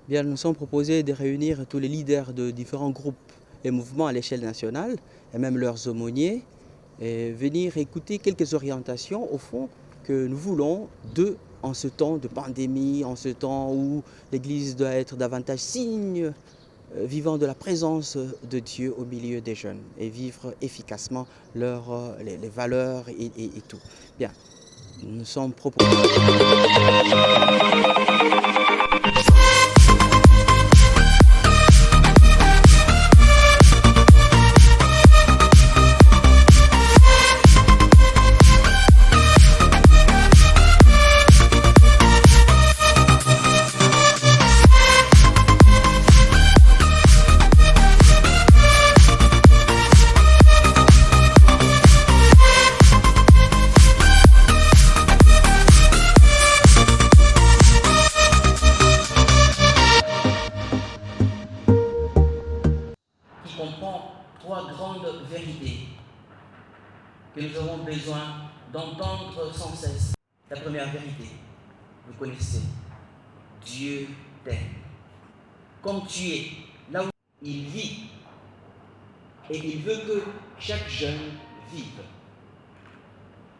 Bien, nous sommes proposés de réunir tous les leaders de différents groupes et mouvements à l'échelle nationale, et même leurs aumôniers, et venir écouter quelques orientations, au fond, que nous voulons d'eux en ce temps de pandémie, en ce temps où l'Église doit être davantage signe vivant de la présence de Dieu au milieu des jeunes et vivre efficacement les valeurs et tout. Bien, nous sommes proposés. Qui comprend trois grandes vérités que nous avons besoin d'entendre sans cesse. La première vérité, vous connaissez, Dieu t'aime. Comme tu es, là où il vit, et il veut que chaque jeune vive.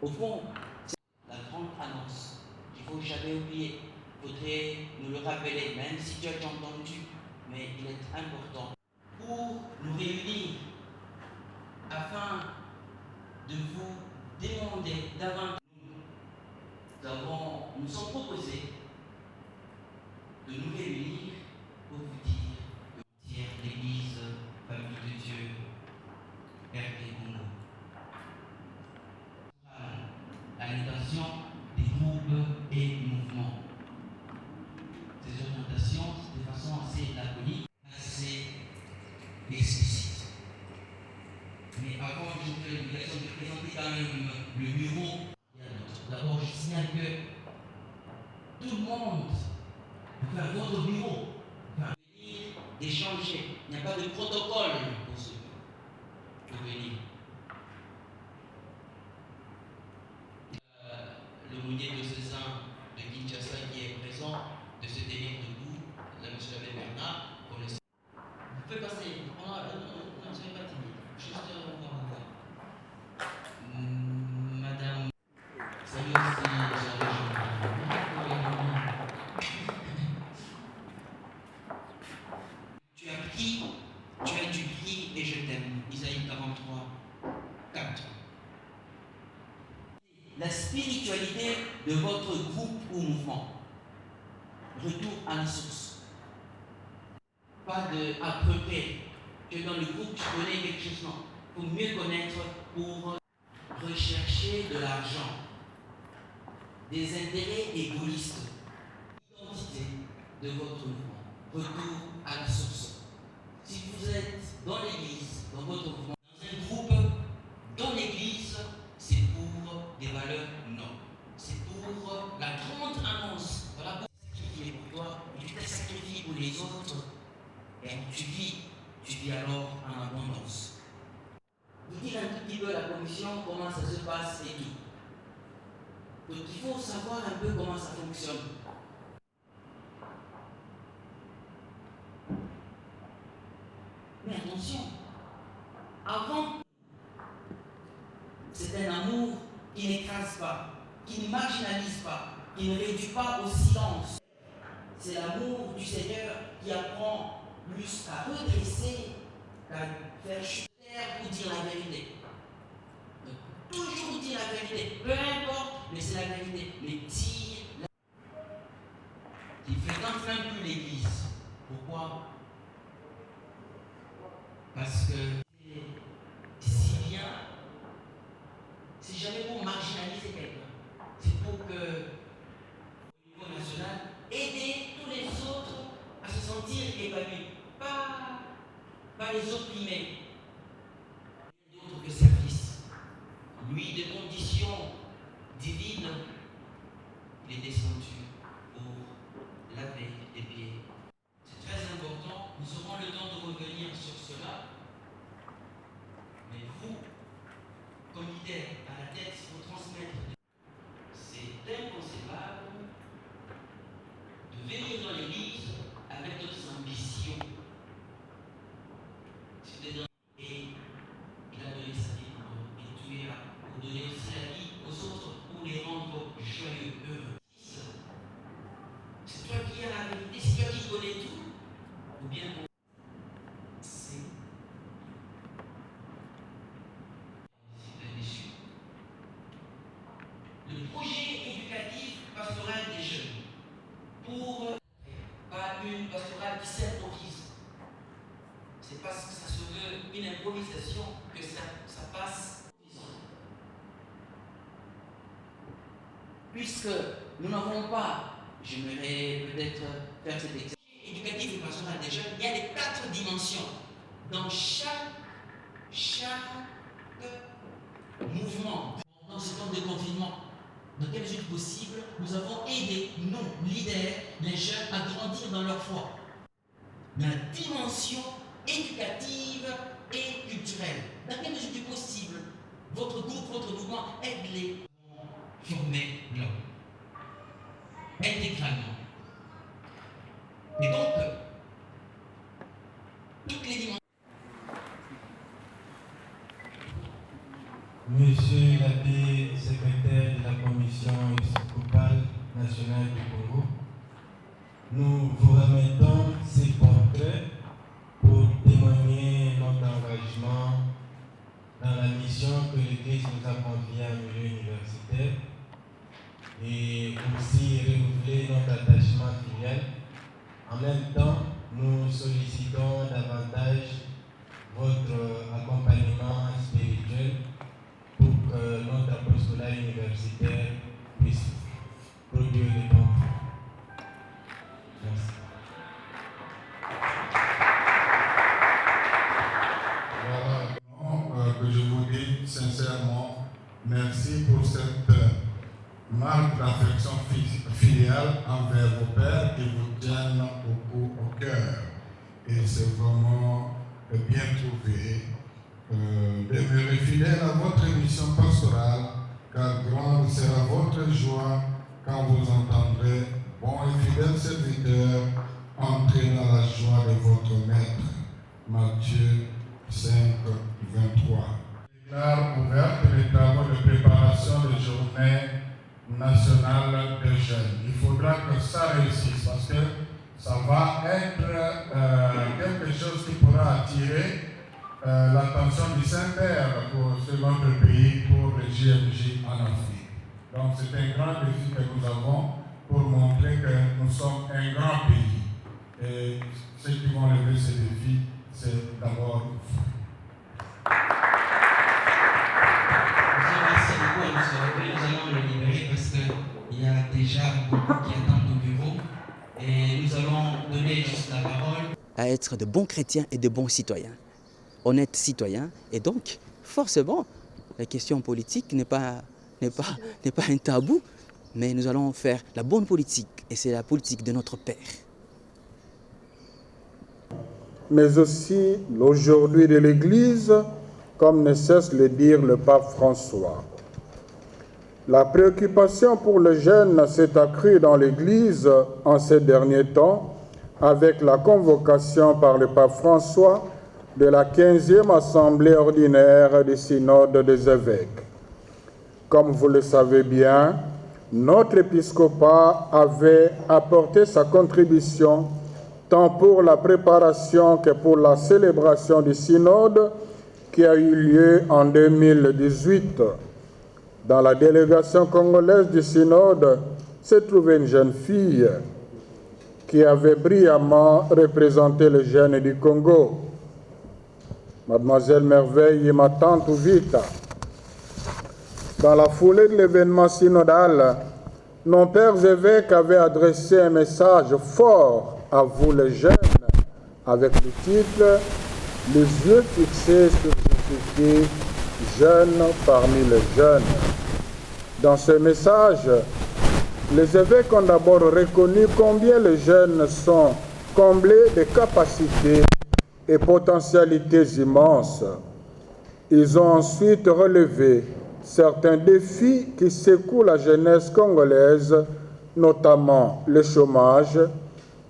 Au fond, c'est la grande annonce qu'il ne faut jamais oublier. Il faudrait nous le rappeler, même si tu as déjà entendu, mais il est important pour nous réunir afin de vous demander davantage. Nous sommes proposés de nous réunir pour vous dire que l'Église, famille de Dieu, RP Congo, à l'intention des groupes et mouvements. Ces orientations, de façon assez laconique, assez explicite. Mais avant, je vous fais l'obligation de présenter quand même le bureau. D'abord, je signale que tout le monde peut faire votre bureau, peut venir échanger. Il n'y a pas de protocole pour ceux qui peuvent venir. L'aumônier diocésain de Kinshasa qui est présent, de se tenir debout, là, M. l'abbé Bernard, comme le... Vous pouvez passer. Non, soyez pas timide. Juste encore un peu. Madame, salut aussi, tu as pris, tu as du prix et je t'aime. Isaïe 43, 4. La spiritualité de votre groupe ou mouvement. Retour à la source. Pas de à peu près que dans le groupe tu connais quelque chose, non. Pour mieux connaître, pour rechercher de l'argent, des intérêts égoïstes, l'identité de votre mouvement. Retour à la source. Si vous êtes dans l'église, dans votre mouvement, dans un groupe, dans l'église, c'est pour des valeurs, non. C'est pour la grande annonce. Voilà, pour sacrifier pour toi, et tu t'es sacrifié pour les autres, et tu vis alors en abondance. Vous dire un tout petit peu à la commission comment ça se passe et tout. Donc il faut savoir un peu comment ça fonctionne. Mais attention, avant, c'est un amour qui n'écrase pas, qui ne marginalise pas, qui ne réduit pas au silence. C'est l'amour du Seigneur qui apprend plus à redresser qu'à faire chuter pour dire la vérité. Donc, toujours dire la vérité, peu importe, mais c'est la vérité. Mais dire la vérité. Il ne fréquente même plus l'église. Pourquoi? Parce que si bien, si jamais vous marginalisez quelqu'un, c'est pour que, au niveau national, aider tous les autres à se sentir épanouis. Pas les opprimés. D'autres que service. Lui, de conditions divines, il est descendu pour laver les pieds. C'est très important. Nous aurons le temps de revenir sur cela. Mais vous, comme leader à la tête, il faut transmettre. C'est inconcevable de venir dans l'église avec une pastorale qui s'improvise. C'est parce que ça se veut une improvisation que ça passe. Puisque nous n'avons pas, j'aimerais peut-être faire cet exemple, éducatif et pastoral des jeunes, il y a les 4 dimensions. Dans chaque mouvement, dans ce temps de confinement, dans quelle mesure possible, nous avons aidé, nous, leaders, les jeunes, à grandir dans leur foi. La dimension éducative et culturelle. Dans quelle mesure possible, votre groupe, votre mouvement, aide-les à former l'homme. Intégralement. Et donc, toutes les dimensions. Monsieur l'abbé secrétaire de la Commission épiscopale nationale du Congo, nous vous remettons ces portraits pour témoigner notre engagement dans la mission que l'Église nous a confiée à milieu universitaire et aussi renouveler notre attachement filial. En même temps, nous sollicitons davantage votre accompagnement spirituel pour que notre apostolat universitaire puisse produire des bons fruits. Merci. Voilà, que je vous dis sincèrement merci pour cette marque d'affection filiale envers vos pères qui vous tiennent au cœur. Et c'est vraiment bien trouvé. Demeurez fidèles à votre mission pastorale, car grande sera votre joie quand vous entendrez, bons et fidèles serviteurs, entrer dans la joie de votre Maître. Matthieu 5, 23. Déclare ouverte les travaux de préparation des journées nationales des jeunes. Il faudra que ça réussisse parce que ça va être quelque chose qui pourra attirer l'attention du Saint-Père pour notre pays, pour le JMJ en Afrique. Donc c'est un grand défi que nous avons pour montrer que nous sommes un grand pays. Et ceux qui vont lever ce défi, c'est d'abord vous. Merci beaucoup à M. Nous allons le libérer parce qu'il y a déjà beaucoup qui attendent au bureau. Et nous allons donner juste la parole. À être de bons chrétiens et de bons citoyens. Honnêtes citoyens. Et donc, forcément, la question politique n'est pas un tabou, mais nous allons faire la bonne politique. Et c'est la politique de notre Père. Mais aussi l'aujourd'hui de l'Église, comme ne cesse de le dire le pape François. La préoccupation pour les jeunes s'est accrue dans l'Église en ces derniers temps avec la convocation par le pape François de la 15e Assemblée ordinaire du Synode des évêques. Comme vous le savez bien, notre épiscopat avait apporté sa contribution tant pour la préparation que pour la célébration du synode qui a eu lieu en 2018. Dans la délégation congolaise du synode se trouvait une jeune fille qui avait brillamment représenté les jeunes du Congo, Mademoiselle Merveille et ma tante Ouvita. Dans la foulée de l'événement synodal, nos pères évêques avaient adressé un message fort à vous les jeunes, avec le titre « Les yeux fixés sur Jésus-Christ, jeunes parmi les jeunes ». Dans ce message, les évêques ont d'abord reconnu combien les jeunes sont comblés de capacités et potentialités immenses. Ils ont ensuite relevé certains défis qui secouent la jeunesse congolaise, notamment le chômage,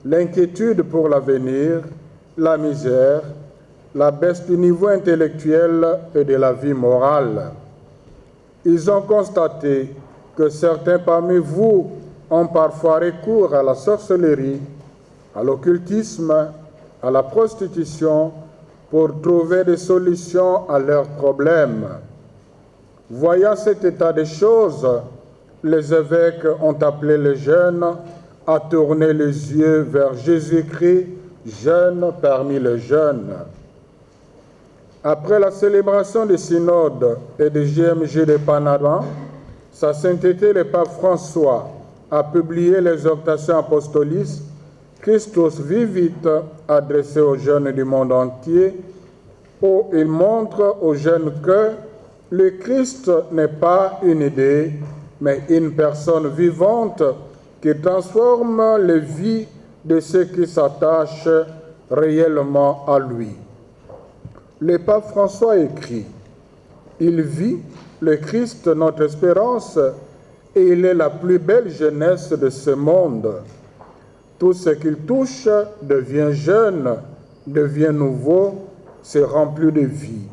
l'inquiétude pour l'avenir, la misère, la baisse du niveau intellectuel et de la vie morale. Ils ont constaté que certains parmi vous ont parfois recours à la sorcellerie, à l'occultisme, à la prostitution pour trouver des solutions à leurs problèmes. Voyant cet état des choses, les évêques ont appelé les jeunes à tourner les yeux vers Jésus-Christ, jeune parmi les jeunes. Après la célébration du synode et du GMG de Panama, Sa Sainteté le pape François a publié l'exhortation apostolique Christus Vivit, adressée aux jeunes du monde entier, où il montre aux jeunes que le Christ n'est pas une idée, mais une personne vivante qui transforme les vies de ceux qui s'attachent réellement à lui. Le pape François écrit: il vit le Christ, notre espérance, et il est la plus belle jeunesse de ce monde. Tout ce qu'il touche devient jeune, devient nouveau, se remplit de vie.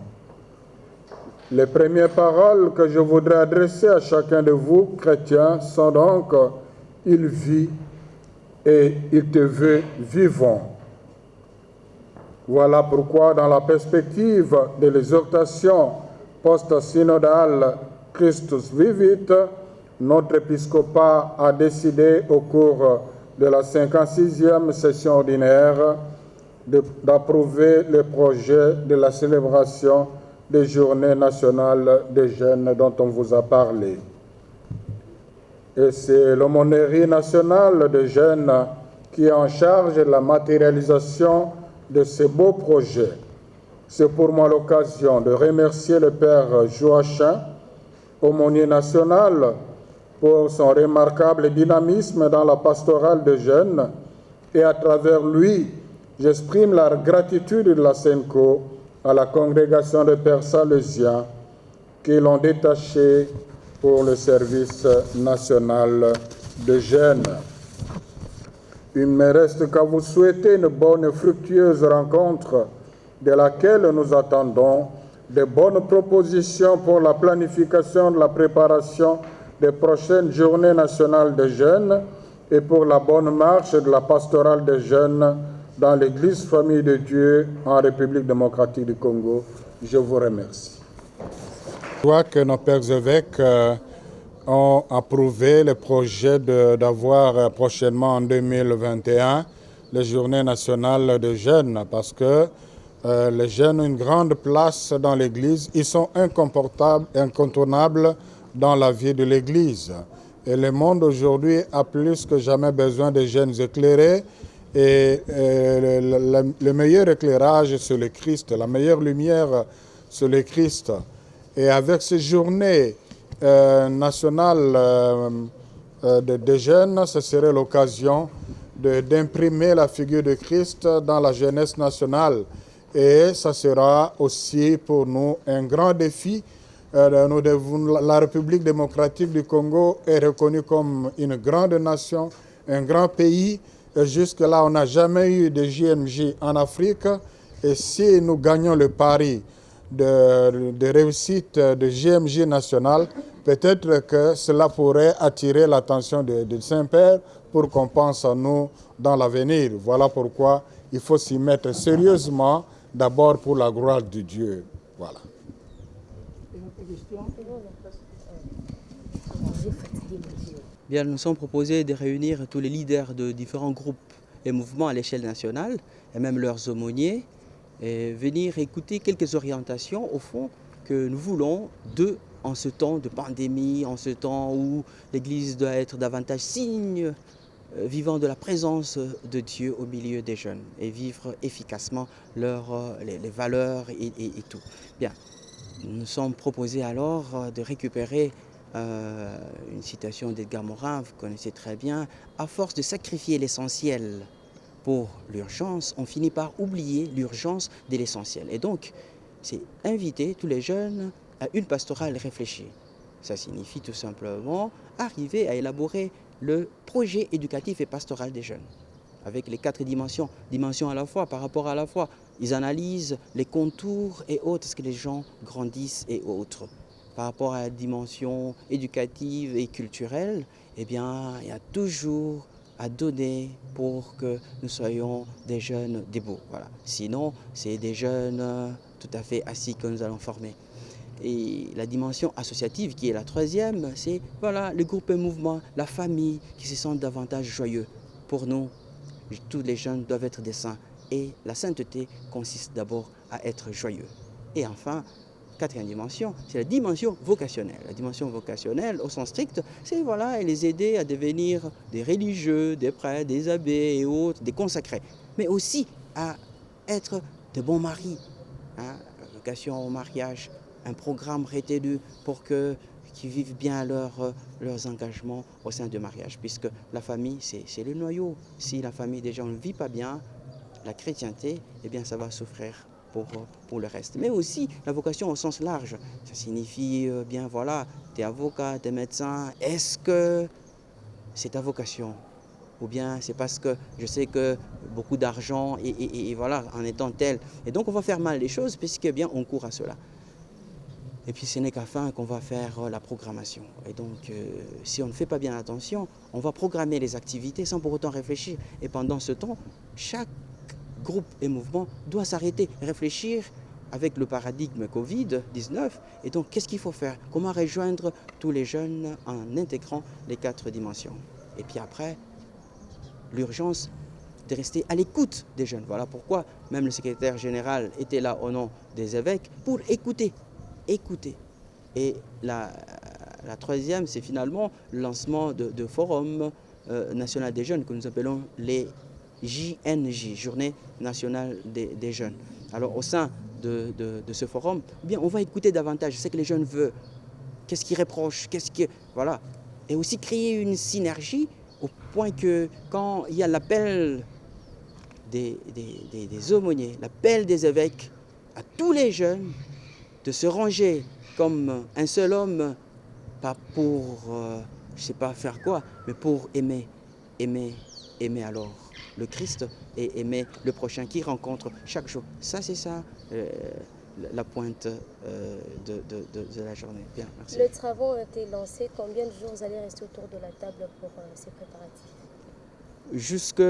Les premières paroles que je voudrais adresser à chacun de vous, chrétiens, sont donc: il vit et il te veut vivant. Voilà pourquoi, dans la perspective de l'exhortation post-synodale Christus Vivit, notre épiscopat a décidé au cours de la 56e session ordinaire d'approuver le projet de la célébration des Journées nationales des jeunes dont on vous a parlé. Et c'est l'aumônerie nationale des jeunes qui est en charge de la matérialisation de ce beau projet. C'est pour moi l'occasion de remercier le Père Joachim, aumônier national, pour son remarquable dynamisme dans la pastorale des jeunes, et à travers lui, j'exprime la gratitude de la SENCO à la congrégation des Pères salésiens qui l'ont détaché pour le service national des jeunes. Il ne me reste qu'à vous souhaiter une bonne et fructueuse rencontre de laquelle nous attendons de bonnes propositions pour la planification de la préparation des prochaines Journées nationales des jeunes et pour la bonne marche de la pastorale des jeunes dans l'Église Famille de Dieu en République démocratique du Congo. Je vous remercie. Je vois que nos pères évêques ont approuvé le projet d'avoir prochainement en 2021 les Journées nationales des jeunes parce que les jeunes ont une grande place dans l'Église. Ils sont incontournables dans la vie de l'Église. Et le monde aujourd'hui a plus que jamais besoin de jeunes éclairés. Et le meilleur éclairage, c'est le Christ. La meilleure lumière, c'est le Christ. Et avec ces journées nationales des jeunes, ce serait l'occasion d'imprimer la figure de Christ dans la jeunesse nationale. Et ça sera aussi pour nous un grand défi. La République démocratique du Congo est reconnue comme une grande nation, un grand pays. Jusque-là, on n'a jamais eu de JMJ en Afrique. Et si nous gagnons le pari de réussite de JMJ national, peut-être que cela pourrait attirer l'attention de Saint-Père pour qu'on pense à nous dans l'avenir. Voilà pourquoi il faut s'y mettre sérieusement, d'abord pour la gloire de Dieu. Voilà. Bien, nous sommes proposés de réunir tous les leaders de différents groupes et mouvements à l'échelle nationale, et même leurs aumôniers, et venir écouter quelques orientations, au fond, que nous voulons en ce temps de pandémie, en ce temps où l'Église doit être davantage signe vivant de la présence de Dieu au milieu des jeunes et vivre efficacement les valeurs et tout. Bien, nous sommes proposés alors de récupérer une citation d'Edgar Morin, vous connaissez très bien: à force de sacrifier l'essentiel pour l'urgence, on finit par oublier l'urgence de l'essentiel. Et donc, c'est inviter tous les jeunes à une pastorale réfléchie. Ça signifie tout simplement arriver à élaborer le projet éducatif et pastoral des jeunes, avec les 4 dimensions à la fois, par rapport à la fois. Ils analysent les contours et autres, ce que les gens grandissent et autres. Par rapport à la dimension éducative et culturelle, eh bien, il y a toujours à donner pour que nous soyons des jeunes debout. Voilà. Sinon, c'est des jeunes tout à fait assis que nous allons former. Et la dimension associative, qui est la 3e, c'est voilà, le groupe et mouvement, la famille, qui se sentent davantage joyeux. pour nous, tous les jeunes doivent être des saints. Et la sainteté consiste d'abord à être joyeux. Et enfin, quatrième dimension, c'est la dimension vocationnelle. La dimension vocationnelle, au sens strict, c'est voilà, les aider à devenir des religieux, des prêtres, des abbés et autres, des consacrés. Mais aussi à être de bons maris. Hein, vocation au mariage, un programme rétélu pour qu'ils vivent bien leurs engagements au sein du mariage, puisque la famille, c'est le noyau. Si la famille des gens ne vit pas bien, la chrétienté, eh bien, ça va souffrir pour le reste. Mais aussi la vocation au sens large. Ça signifie, bien voilà, tu es avocat, tu es médecin. Est-ce que c'est ta vocation? Ou bien c'est parce que je sais que beaucoup d'argent et voilà, en étant tel. Et donc on va faire mal les choses puisque bien on court à cela. Et puis ce n'est qu'à fin qu'on va faire la programmation. Et donc si on ne fait pas bien attention, on va programmer les activités sans pour autant réfléchir. Et pendant ce temps, chaque groupe et mouvement doit s'arrêter, réfléchir avec le paradigme Covid-19. Et donc, qu'est-ce qu'il faut faire? Comment rejoindre tous les jeunes en intégrant les 4 dimensions? Et puis après, l'urgence de rester à l'écoute des jeunes. Voilà pourquoi même le secrétaire général était là au nom des évêques pour écouter. Et la troisième, c'est finalement le lancement de forum national des jeunes que nous appelons les JNJ, Journée nationale des jeunes. Alors au sein de ce forum, eh bien, on va écouter davantage ce que les jeunes veulent, qu'est-ce qu'ils reprochent, voilà. Et aussi créer une synergie au point que quand il y a l'appel des aumôniers, l'appel des évêques à tous les jeunes de se ranger comme un seul homme, pas pour, je ne sais pas faire quoi, mais pour aimer alors le Christ et aimer le prochain qui rencontre chaque jour. Ça, c'est ça la pointe de la journée. Bien, merci. Les travaux ont été lancés. Combien de jours vous allez rester autour de la table pour ces préparatifs? Jusque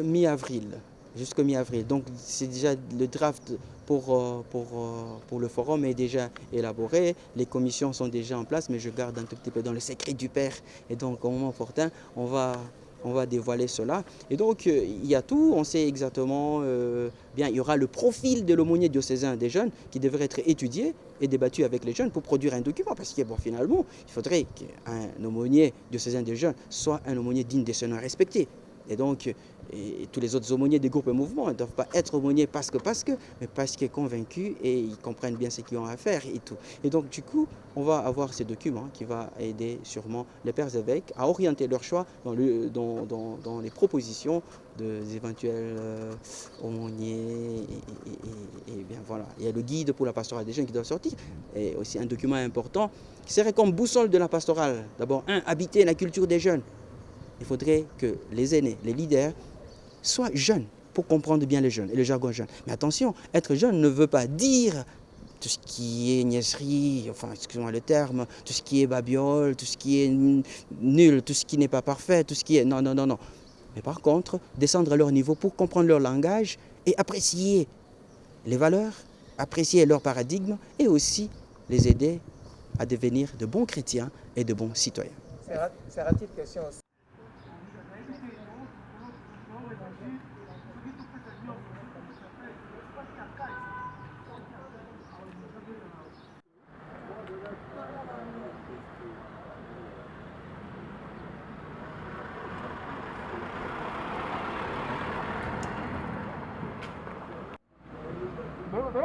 mi-avril. Donc, c'est déjà le draft pour le forum est déjà élaboré. Les commissions sont déjà en place, mais je garde un tout petit peu dans le secret du Père. Et donc, au moment opportun, on va dévoiler cela. Et donc, il y a tout. On sait exactement, bien, il y aura le profil de l'aumônier diocésain des jeunes qui devrait être étudié et débattu avec les jeunes pour produire un document. Parce que, bon, finalement, il faudrait qu'un aumônier diocésain des jeunes soit un aumônier digne de ce nom respecté. Et donc, tous les autres aumôniers des groupes et mouvements ne doivent pas être aumôniers parce que, mais parce qu'ils sont convaincus et ils comprennent bien ce qu'ils ont à faire et tout. Et donc, du coup, on va avoir ces documents qui vont aider sûrement les pères évêques à orienter leur choix dans les propositions des éventuels aumôniers. Et bien voilà, il y a le guide pour la pastorale des jeunes qui doit sortir. Et aussi un document important qui serait comme boussole de la pastorale. D'abord, habiter la culture des jeunes. Il faudrait que les aînés, les leaders, soient jeunes pour comprendre bien les jeunes et le jargon jeune. Mais attention, être jeune ne veut pas dire tout ce qui est niaiserie, enfin, excusez-moi le terme, tout ce qui est babiole, tout ce qui est nul, tout ce qui n'est pas parfait, tout ce qui est... Non. Mais par contre, descendre à leur niveau pour comprendre leur langage et apprécier les valeurs, apprécier leur paradigme et aussi les aider à devenir de bons chrétiens et de bons citoyens. C'est rapide question aussi.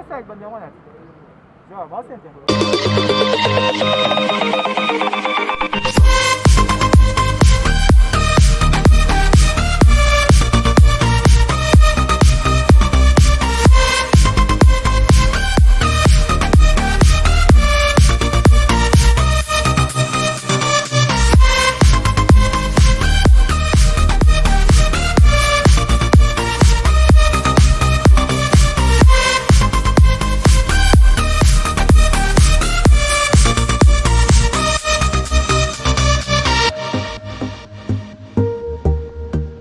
몇 살이 건데 오늘? 저 몇 살인데?